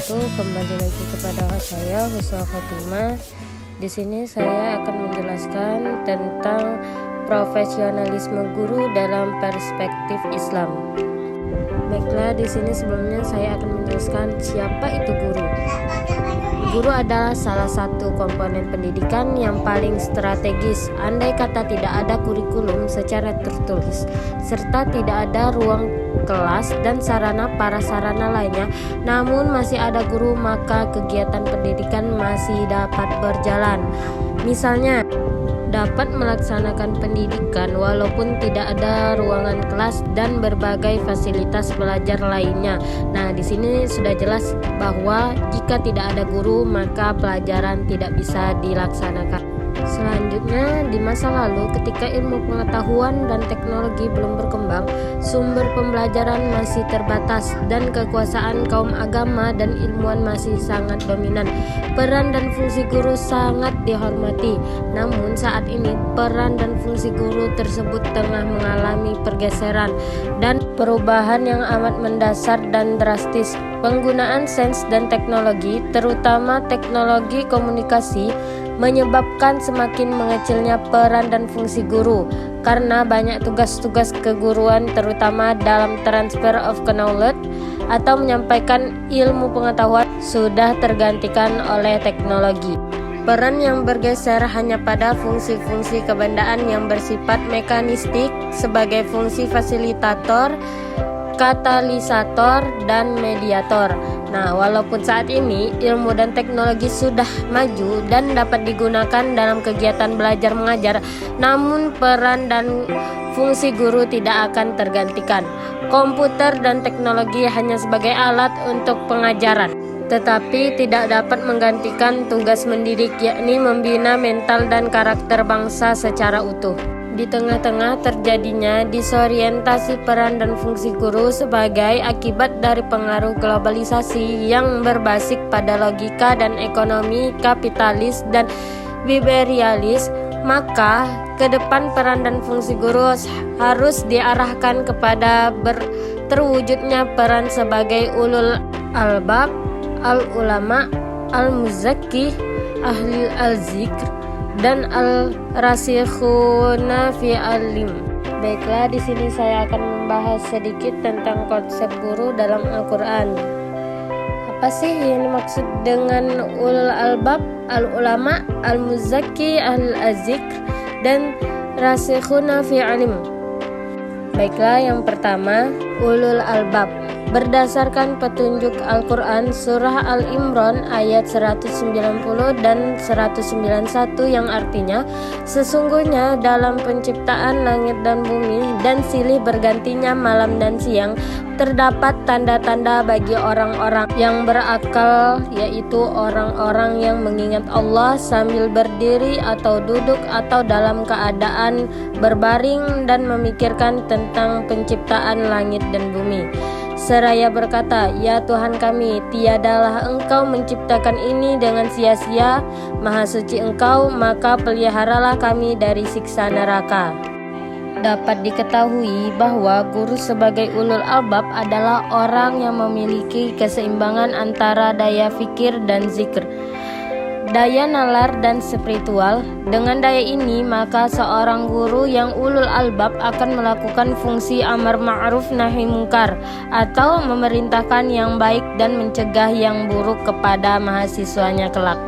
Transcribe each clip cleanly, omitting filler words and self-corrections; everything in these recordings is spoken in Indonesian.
wabarakatuh. Kembali lagi kepada saya Husnul Khotimah. Di sini saya akan menjelaskan tentang profesionalisme guru dalam perspektif Islam. Baiklah, di sini sebelumnya saya akan menjelaskan siapa itu guru. Guru adalah salah satu komponen pendidikan yang paling strategis. Andai kata tidak ada kurikulum secara tertulis, serta tidak ada ruang kelas dan sarana lainnya, namun masih ada guru, maka kegiatan pendidikan masih dapat berjalan. Misalnya, dapat melaksanakan pendidikan walaupun tidak ada ruangan kelas dan berbagai fasilitas belajar lainnya. Nah, di sini sudah jelas bahwa jika tidak ada guru, maka pelajaran tidak bisa dilaksanakan. Selanjutnya, di masa lalu ketika ilmu pengetahuan dan teknologi belum berkembang, sumber pembelajaran masih terbatas dan kekuasaan kaum agama dan ilmuwan masih sangat dominan. Peran dan fungsi guru sangat dihormati. Namun saat ini peran dan fungsi guru tersebut tengah mengalami pergeseran dan perubahan yang amat mendasar dan drastis. Penggunaan sains dan teknologi, terutama teknologi komunikasi, menyebabkan semakin mengecilnya peran dan fungsi guru karena banyak tugas-tugas keguruan terutama dalam transfer of knowledge atau menyampaikan ilmu pengetahuan sudah tergantikan oleh teknologi. Peran yang bergeser hanya pada fungsi-fungsi kebendaan yang bersifat mekanistik sebagai fungsi fasilitator, katalisator, dan mediator. Nah, walaupun saat ini ilmu dan teknologi sudah maju dan dapat digunakan dalam kegiatan belajar mengajar, namun peran dan fungsi guru tidak akan tergantikan. Komputer dan teknologi hanya sebagai alat untuk pengajaran, tetapi tidak dapat menggantikan tugas mendidik, yakni membina mental dan karakter bangsa secara utuh. Di tengah-tengah terjadinya disorientasi peran dan fungsi guru sebagai akibat dari pengaruh globalisasi yang berbasis pada logika dan ekonomi kapitalis dan liberalialis, maka ke depan peran dan fungsi guru harus diarahkan kepada terwujudnya peran sebagai ulul albab, al-ulama, al-muzakkih, ahli al-zikr, dan al-rasikhuna fi alim. Baiklah, di sini saya akan membahas sedikit tentang konsep guru dalam Al-Qur'an. Apa sih yang dimaksud dengan ulul albab, al-ulama, al-muzakki, al-zikr, dan rasikhuna fi alim? Baiklah, yang pertama, ulul albab. Berdasarkan petunjuk Al-Quran Surah Al-Imran ayat 190 dan 191 yang artinya, sesungguhnya dalam penciptaan langit dan bumi dan silih bergantinya malam dan siang terdapat tanda-tanda bagi orang-orang yang berakal, yaitu orang-orang yang mengingat Allah sambil berdiri atau duduk atau dalam keadaan berbaring dan memikirkan tentang penciptaan langit dan bumi. Seraya berkata, "Ya Tuhan kami, tiadalah Engkau menciptakan ini dengan sia-sia, Maha Suci Engkau, maka peliharalah kami dari siksa neraka." Dapat diketahui bahwa guru sebagai ulul albab adalah orang yang memiliki keseimbangan antara daya fikir dan zikr, daya nalar dan spiritual. Dengan daya ini, maka seorang guru yang ulul albab akan melakukan fungsi amar ma'ruf nahi mungkar atau memerintahkan yang baik dan mencegah yang buruk kepada mahasiswanya kelak.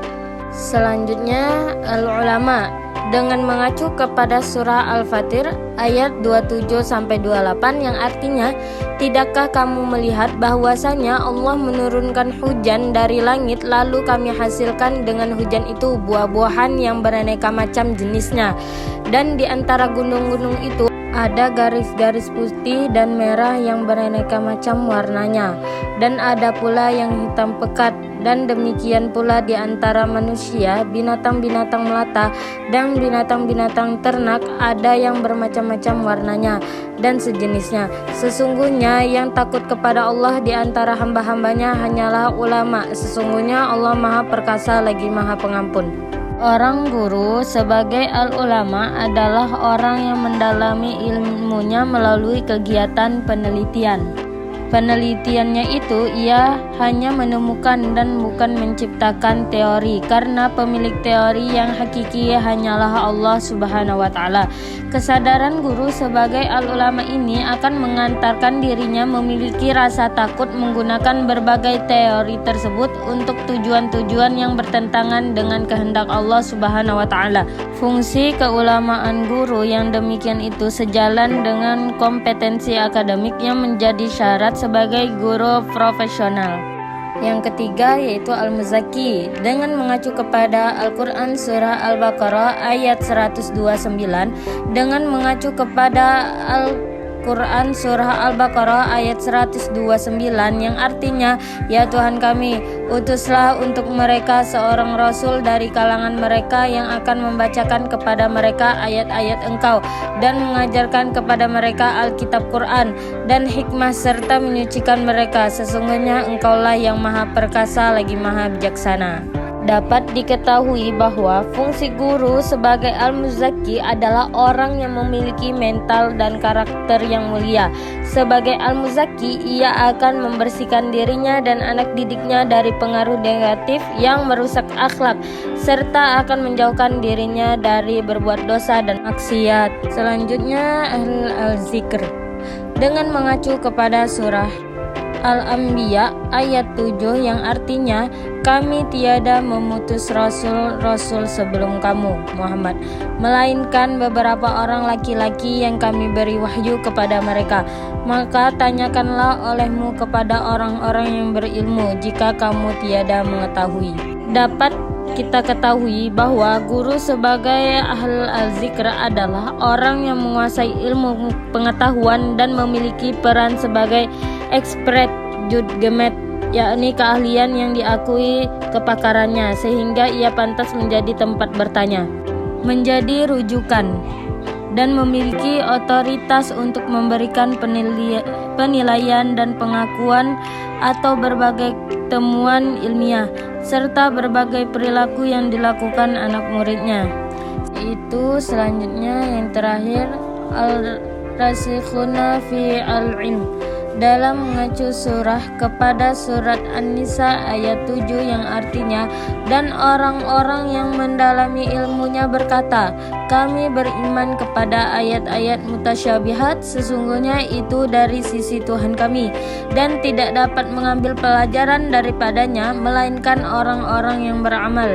Selanjutnya, al-ulama. Dengan mengacu kepada surah Al-Fatir ayat 27-28 yang artinya, tidakkah kamu melihat bahwasanya Allah menurunkan hujan dari langit lalu kami hasilkan dengan hujan itu buah-buahan yang beraneka macam jenisnya, dan di antara gunung-gunung itu ada garis-garis putih dan merah yang beraneka macam warnanya, dan ada pula yang hitam pekat, dan demikian pula di antara manusia, binatang-binatang melata dan binatang-binatang ternak ada yang bermacam-macam warnanya dan sejenisnya. Sesungguhnya yang takut kepada Allah di antara hamba-hambanya hanyalah ulama. Sesungguhnya Allah Maha Perkasa lagi Maha Pengampun. Orang guru sebagai al-ulama adalah orang yang mendalami ilmunya melalui kegiatan penelitian. Penelitiannya itu ia hanya menemukan dan bukan menciptakan teori, karena pemilik teori yang hakiki hanyalah Allah Subhanahu wa Ta'ala. Kesadaran guru sebagai al-ulama ini akan mengantarkan dirinya memiliki rasa takut menggunakan berbagai teori tersebut untuk tujuan-tujuan yang bertentangan dengan kehendak Allah Subhanahu wa Ta'ala. Fungsi keulamaan guru yang demikian itu sejalan dengan kompetensi akademik yang menjadi syarat sebagai guru profesional. Yang ketiga yaitu al-muzaki, dengan mengacu kepada Al-Quran surah Al-Baqarah ayat 129, dengan mengacu kepada Al-Quran surah Al-Baqarah ayat 129 yang artinya, ya Tuhan kami, utuslah untuk mereka seorang rasul dari kalangan mereka yang akan membacakan kepada mereka ayat-ayat Engkau dan mengajarkan kepada mereka Alkitab Quran dan hikmah serta menyucikan mereka. Sesungguhnya Engkaulah yang maha perkasa lagi maha bijaksana. Dapat diketahui bahwa fungsi guru sebagai al-muzaki adalah orang yang memiliki mental dan karakter yang mulia. Sebagai al-muzaki, ia akan membersihkan dirinya dan anak didiknya dari pengaruh negatif yang merusak akhlak, serta akan menjauhkan dirinya dari berbuat dosa dan maksiat. Selanjutnya al-zikr, dengan mengacu kepada surah Al-Anbiya ayat 7 yang artinya, kami tiada memutus rasul-rasul sebelum kamu Muhammad, melainkan beberapa orang laki-laki yang kami beri wahyu kepada mereka. Maka tanyakanlah olehmu kepada orang-orang yang berilmu jika kamu tiada mengetahui. Dapat kita ketahui bahwa guru sebagai ahl al-zikr adalah orang yang menguasai ilmu pengetahuan dan memiliki peran sebagai expert judgemet, yakni keahlian yang diakui kepakarannya sehingga ia pantas menjadi tempat bertanya, menjadi rujukan, dan memiliki otoritas untuk memberikan penilaian dan pengakuan atau berbagai temuan ilmiah serta berbagai perilaku yang dilakukan anak muridnya. Itu selanjutnya yang terakhir al-rasikhuna fi al-ilm, dalam mengacu surah kepada surat An-Nisa ayat 7 yang artinya, dan orang-orang yang mendalami ilmunya berkata, kami beriman kepada ayat-ayat mutasyabihat, sesungguhnya itu dari sisi Tuhan kami, dan tidak dapat mengambil pelajaran daripadanya melainkan orang-orang yang beramal.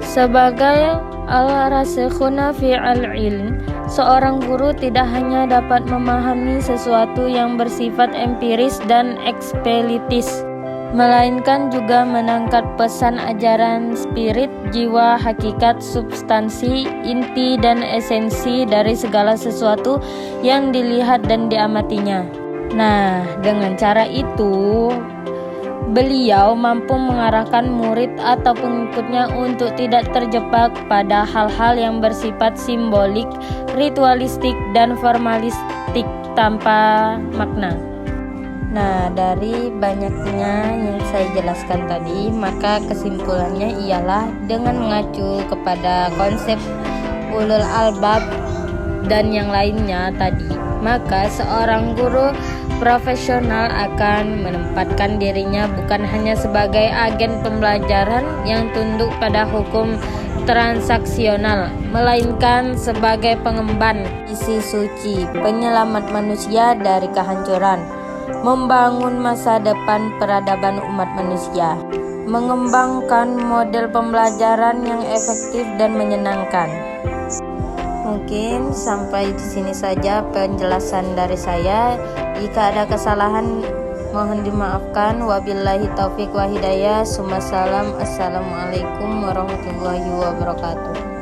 Sebagai al-rasikhuna fi al-ilm, seorang guru tidak hanya dapat memahami sesuatu yang bersifat empiris dan ekspelitis, melainkan juga menangkap pesan ajaran spirit, jiwa, hakikat, substansi, inti, dan esensi dari segala sesuatu yang dilihat dan diamatinya. Nah, dengan cara itu beliau mampu mengarahkan murid atau pengikutnya untuk tidak terjebak pada hal-hal yang bersifat simbolik, ritualistik, dan formalistik tanpa makna. Nah, dari banyaknya yang saya jelaskan tadi, maka kesimpulannya ialah dengan mengacu kepada konsep ulul albab dan yang lainnya tadi, maka seorang guru profesional akan menempatkan dirinya bukan hanya sebagai agen pembelajaran yang tunduk pada hukum transaksional, melainkan sebagai pengemban isi suci, penyelamat manusia dari kehancuran, membangun masa depan peradaban umat manusia, mengembangkan model pembelajaran yang efektif dan menyenangkan. Mungkin sampai di sini saja penjelasan dari saya. Jika ada kesalahan mohon dimaafkan. Wabillahi taufik wa hidayah. Assalamualaikum warahmatullahi wabarakatuh.